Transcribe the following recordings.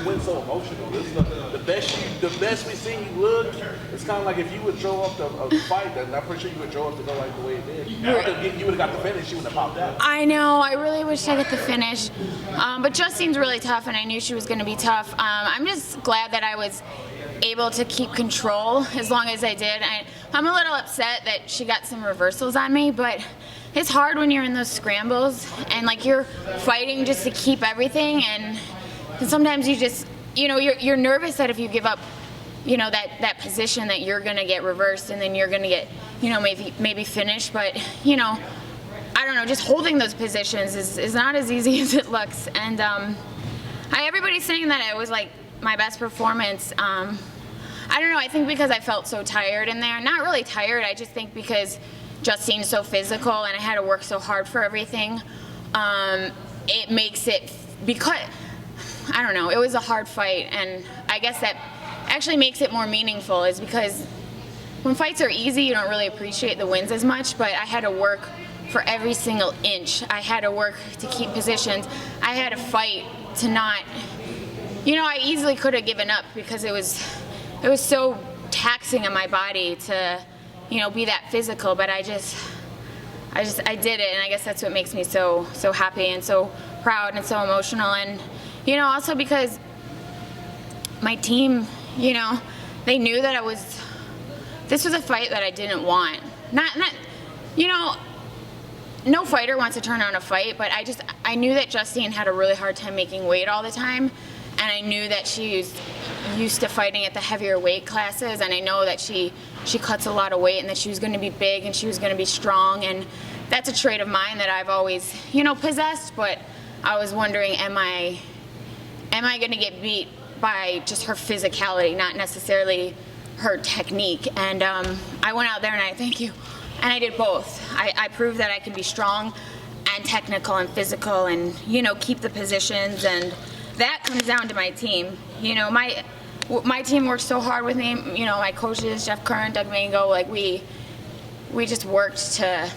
win so emotional? This is the best we've seen you look. It's kind of like if you would draw up the fight, then I'm pretty sure you would draw up to go like the way it did. You would have got the finish, you would have popped out. I know. I really wish I got the finish, but Justine's really tough, and I knew she was going to be tough. I'm just glad that I was able to keep control as long as I did. I'm a little upset that she got some reversals on me, but it's hard when you're in those scrambles and like you're fighting just to keep everything, and sometimes you just, you know, you're nervous that if you give up, you know, that position that you're gonna get reversed and then you're gonna get, you know, maybe finished. But you know, I don't know, just holding those positions is not as easy as it looks. And everybody's saying that it was like my best performance. I don't know, I think because I felt so tired in there. Not really tired, I just think because Justine's so physical and I had to work so hard for everything. It makes it, because, I don't know, it was a hard fight, and I guess that actually makes it more meaningful, is because when fights are easy, you don't really appreciate the wins as much, but I had to work for every single inch. I had to work to keep positions. I had to fight to not, you know, I easily could have given up because it was so taxing on my body to, you know, be that physical, but I did it, and I guess that's what makes me so happy and so proud and so emotional. And you know, also because my team, you know, they knew that this was a fight that I didn't want. Not, you know, no fighter wants to turn on a fight, but I knew that Justine had a really hard time making weight all the time, and I knew that she was used to fighting at the heavier weight classes, and I know that she cuts a lot of weight and that she was going to be big and she was going to be strong, and that's a trait of mine that I've always, you know, possessed. But I was wondering, am I going to get beat by just her physicality, not necessarily her technique? And I went out there and I did both. I proved that I can be strong and technical and physical and, you know, keep the positions, and that comes down to my team. You know, my team works so hard with me. You know, my coaches, Jeff Curran, Doug Mango, like we just worked to,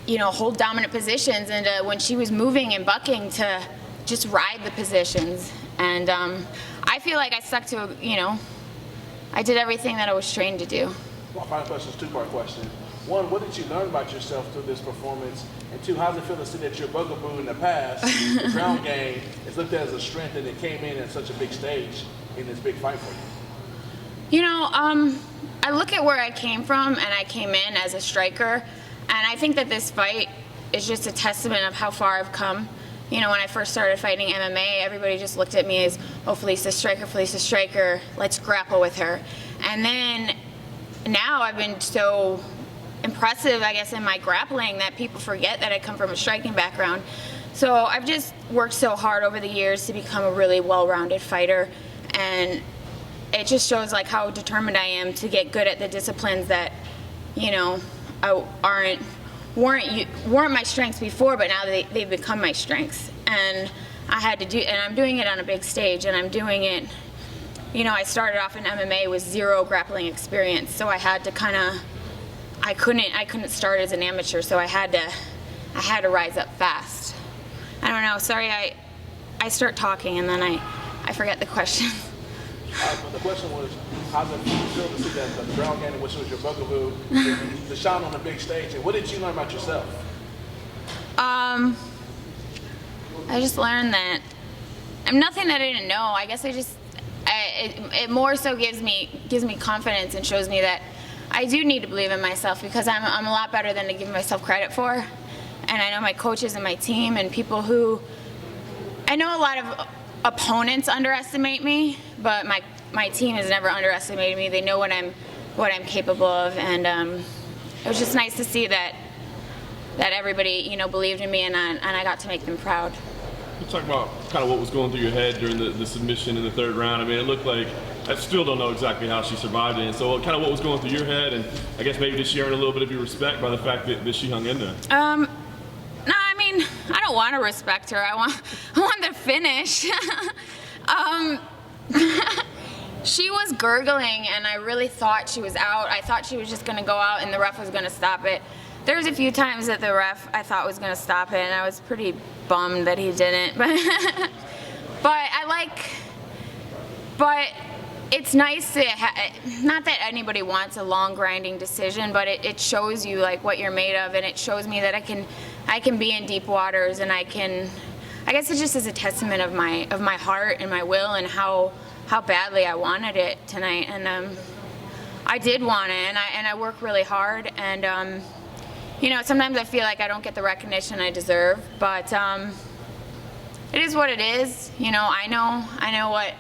you know, hold dominant positions, and when she was moving and bucking, to just ride the positions. And I feel like I stuck to, you know, I did everything that I was trained to do. My final question is a two-part question. One, what did you learn about yourself through this performance? And two, how does it feel to see that your bugaboo in the past, the ground game, is looked at as a strength, and it came in at such a big stage in this big fight for you? You know, I look at where I came from, and I came in as a striker, and I think that this fight is just a testament of how far I've come. You know, when I first started fighting MMA, everybody just looked at me as, oh, Felice the striker, let's grapple with her. And then now I've been so impressive, I guess, in my grappling that people forget that I come from a striking background. So I've just worked so hard over the years to become a really well-rounded fighter, and it just shows like how determined I am to get good at the disciplines that, you know, weren't my strengths before, but now they've become my strengths. And I had to do, and I'm doing it on a big stage, and I'm doing it, you know, I started off in MMA with zero grappling experience, so I had to kind of, I couldn't start as an amateur, so I had to rise up fast. I don't know, sorry, I start talking and then I forget the question. The question was, how does it feel to see that the ground game, which was your bugaboo, to shine on the big stage, and what did you learn about yourself? I just learned that nothing that I didn't know. I guess it more so gives me confidence and shows me that I do need to believe in myself, because I'm a lot better than to give myself credit for. And I know my coaches and my team and people who, I know a lot of opponents underestimate me, but my team has never underestimated me. They know what I'm capable of, and it was just nice to see that everybody, you know, believed in me, and I got to make them proud. You talk about kind of what was going through your head during the submission in the third round. I mean, it looked like, I still don't know exactly how she survived it. And so kind of what was going through your head, and I guess maybe did she earn a little bit of your respect by the fact that she hung in there? No, I mean, I don't want to respect her. I want the finish. She was gurgling, and I really thought she was out. I thought she was just going to go out and the ref was going to stop it. There was a few times that the ref I thought was going to stop it, and I was pretty bummed that he didn't. but it's nice to not that anybody wants a long grinding decision, but it shows you like what you're made of, and it shows me that I can be in deep waters, and I guess it just is a testament of my heart and my will and how badly I wanted it tonight. And I did want it, and I work really hard, and you know, sometimes I feel like I don't get the recognition I deserve, but it is what it is. You know, I know what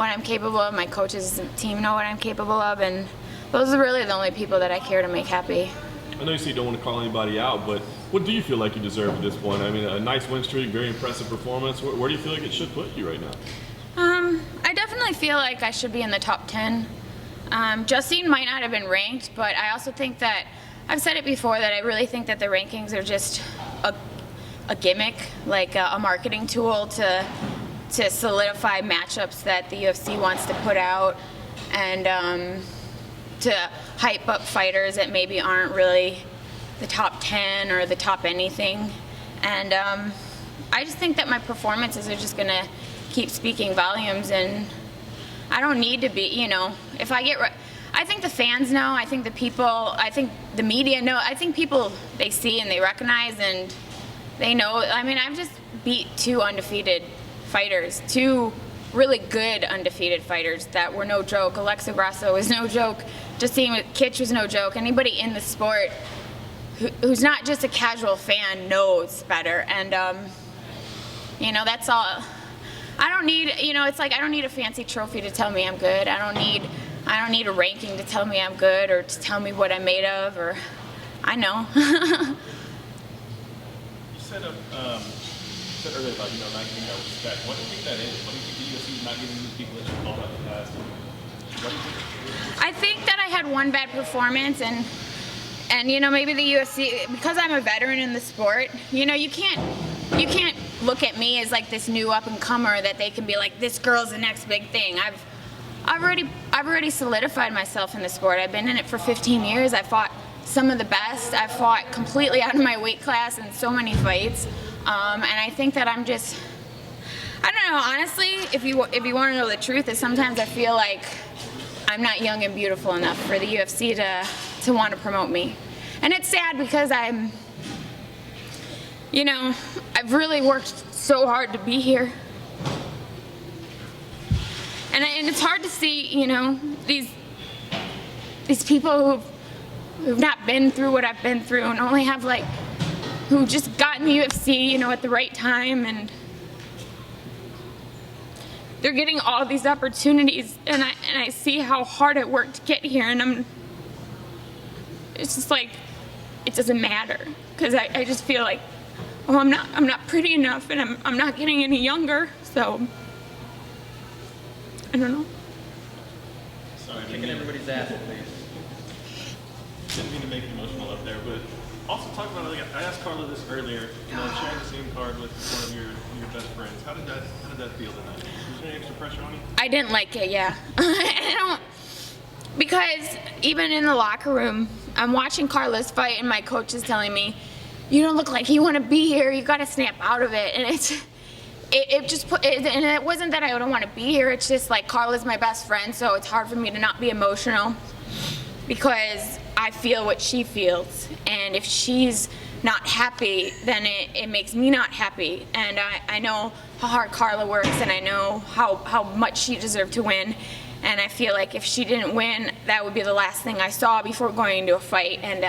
I'm capable of. My coaches and team know what I'm capable of, and those are really the only people that I care to make happy. I know you say you don't want to call anybody out, but what do you feel like you deserve at this point? I mean, a nice win streak, very impressive performance. Where do you feel like it should put you right now? I definitely feel like I should be in the top 10. Justine might not have been ranked, but I also think that, I've said it before, that I really think that the rankings are just a gimmick, like a marketing tool to solidify matchups that the UFC wants to put out, and to hype up fighters that maybe aren't really the top 10 or the top anything. And I just think that my performances are just going to keep speaking volumes, and I don't need to be, you know, if I get I think the fans know, I think the people, I think the media know, I think people, they see and they recognize and they know. I mean, I've just beat 2 undefeated fighters, 2 really good undefeated fighters that were no joke. Alexa Grasso was no joke. Justine Kitch was no joke. Anybody in the sport who's not just a casual fan knows better. And, you know, that's all. I don't need, you know, it's like I don't need a fancy trophy to tell me I'm good. I don't need a ranking to tell me I'm good or to tell me what I'm made of, or I know. You said earlier about, you know, not getting that respect. What do you think that is? What do you think the UFC is not giving these people that you called out in the past? What do you think? I think that I had one bad performance, and you know, maybe the UFC, because I'm a veteran in the sport, you know, you can't look at me as like this new up and comer that they can be like, this girl's the next big thing. I've already solidified myself in the sport. I've been in it for 15 years. I fought some of the best. I fought completely out of my weight class in so many fights. And I think that I'm just, I don't know, honestly, if you want to know the truth, is sometimes I feel like I'm not young and beautiful enough for the UFC to want to promote me. And it's sad because I'm, you know, I've really worked so hard to be here. And it's hard to see, you know, these people who've not been through what I've been through and only have like, who just got in the UFC, you know, at the right time, and they're getting all these opportunities, and I see how hard I worked to get here, and it's just like, it doesn't matter, because I just feel like, oh, I'm not pretty enough, and I'm not getting any younger, so I don't know. Sorry, kicking everybody's ass, please. Didn't mean to make it emotional up there, but also talk about, like, I asked Carla this earlier, you know, sharing the same card with one of your best friends. How did that feel tonight? Was there any extra pressure on you? I didn't like it, yeah. Because even in the locker room, I'm watching Carla's fight, and my coach is telling me, you don't look like you want to be here, you got to snap out of it. And and it wasn't that I don't want to be here, it's just like Carla's my best friend, so it's hard for me to not be emotional because I feel what she feels, and if she's not happy, then it makes me not happy. And I know how hard Carla works, and I know how much she deserved to win, and I feel like if she didn't win, that would be the last thing I saw before going into a fight, and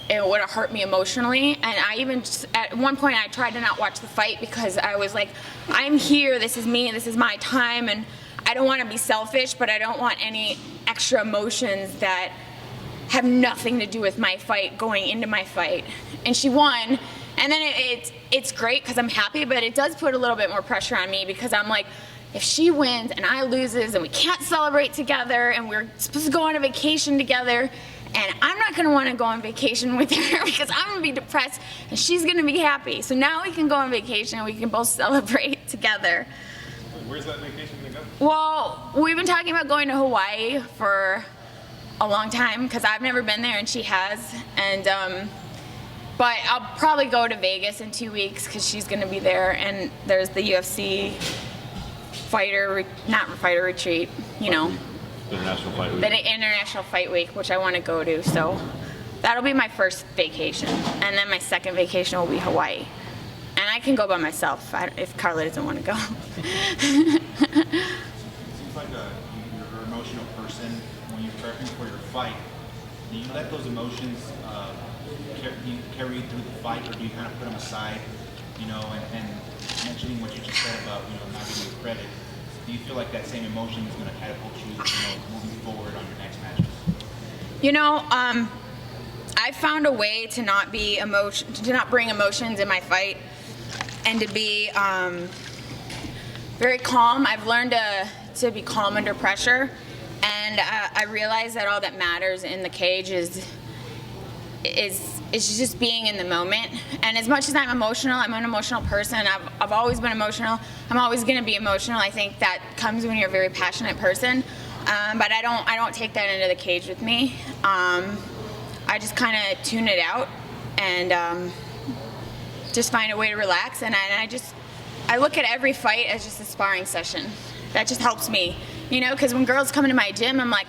it would have hurt me emotionally. And I even, at one point, I tried to not watch the fight because I was like, I'm here, this is me, this is my time, and I don't want to be selfish, but I don't want any extra emotions that have nothing to do with my fight going into my fight. And she won, and then it's great because I'm happy, but it does put a little bit more pressure on me because I'm like, if she wins and I loses and we can't celebrate together and we're supposed to go on a vacation together, and I'm not going to want to go on vacation with her because I'm going to be depressed and she's going to be happy. So now we can go on vacation and we can both celebrate together. Where's that vacation going to go? Well, we've been talking about going to Hawaii for a long time because I've never been there and she has. And but I'll probably go to Vegas in 2 weeks because she's going to be there, and there's the UFC not fighter retreat, you know, International Fight Week. the International Fight Week, which I want to go to. So that'll be my first vacation, and then my second vacation will be Hawaii. And I can go by myself if Carla doesn't want to go. It seems like you're an emotional person. When you're prepping for your fight, do you let those emotions carry you through the fight, or do you kind of put them aside? You know, and mentioning what you just said about, you know, not giving you credit, do you feel like that same emotion is going to catapult you, you know, moving forward on your next matches? You know, I found a way to not bring emotions in my fight, and to be very calm. I've learned to be calm under pressure, and I realize that all that matters in the cage is just being in the moment. And as much as I'm emotional, I'm an emotional person. I've always been emotional. I'm always going to be emotional. I think that comes when you're a very passionate person. But I don't take that into the cage with me. I just kind of tune it out and just find a way to relax. And I look at every fight as just a sparring session. That just helps me, you know, because when girls come into my gym, I'm like,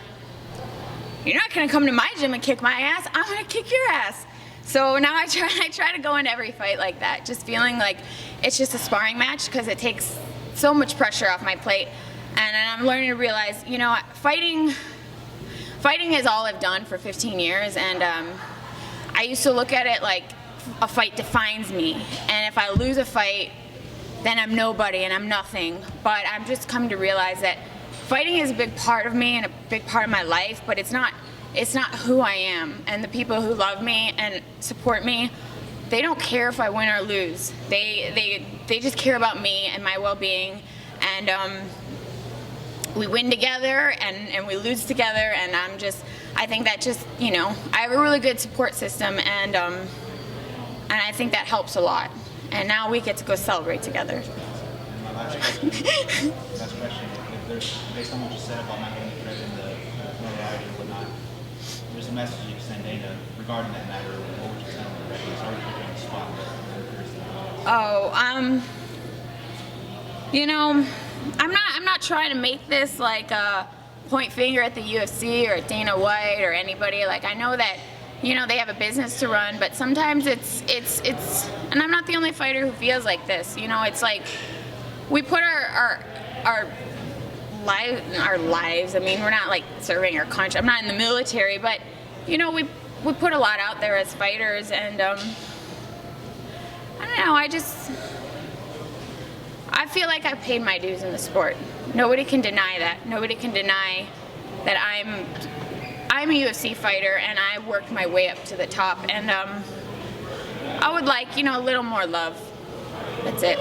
you're not going to come to my gym and kick my ass. I'm going to kick your ass. So now I try to go into every fight like that, just feeling like it's just a sparring match, because it takes so much pressure off my plate. And I'm learning to realize, you know, fighting is all I've done for 15 years. And I used to look at it like a fight defines me. And if I lose a fight, then I'm nobody and I'm nothing. But I'm just come to realize that fighting is a big part of me and a big part of my life, but it's not who I am. And the people who love me and support me, they don't care if I win or lose. They just care about me and my well-being. And we win together and we lose together. And I think that just, you know, I have a really good support system, and I think that helps a lot. And now we get to go celebrate together. And my last question, if there's, based on what you said about not getting credit in the notoriety and whatnot, there's a message you send Dana regarding that matter. What would you tell him directly? Sorry to put you on the spot, but I'm curious. You know, I'm not trying to make this like a point finger at the UFC or at Dana White or anybody. Like, I know that, you know, they have a business to run, but sometimes it's and I'm not the only fighter who feels like this. You know, it's like we put our lives. I mean, we're not like serving our country. I'm not in the military, but you know, we put a lot out there as fighters, and I don't know. I feel like I've paid my dues in the sport. Nobody can deny that. Nobody can deny that I'm a UFC fighter, and I worked my way up to the top. And I would like, you know, a little more love. That's it.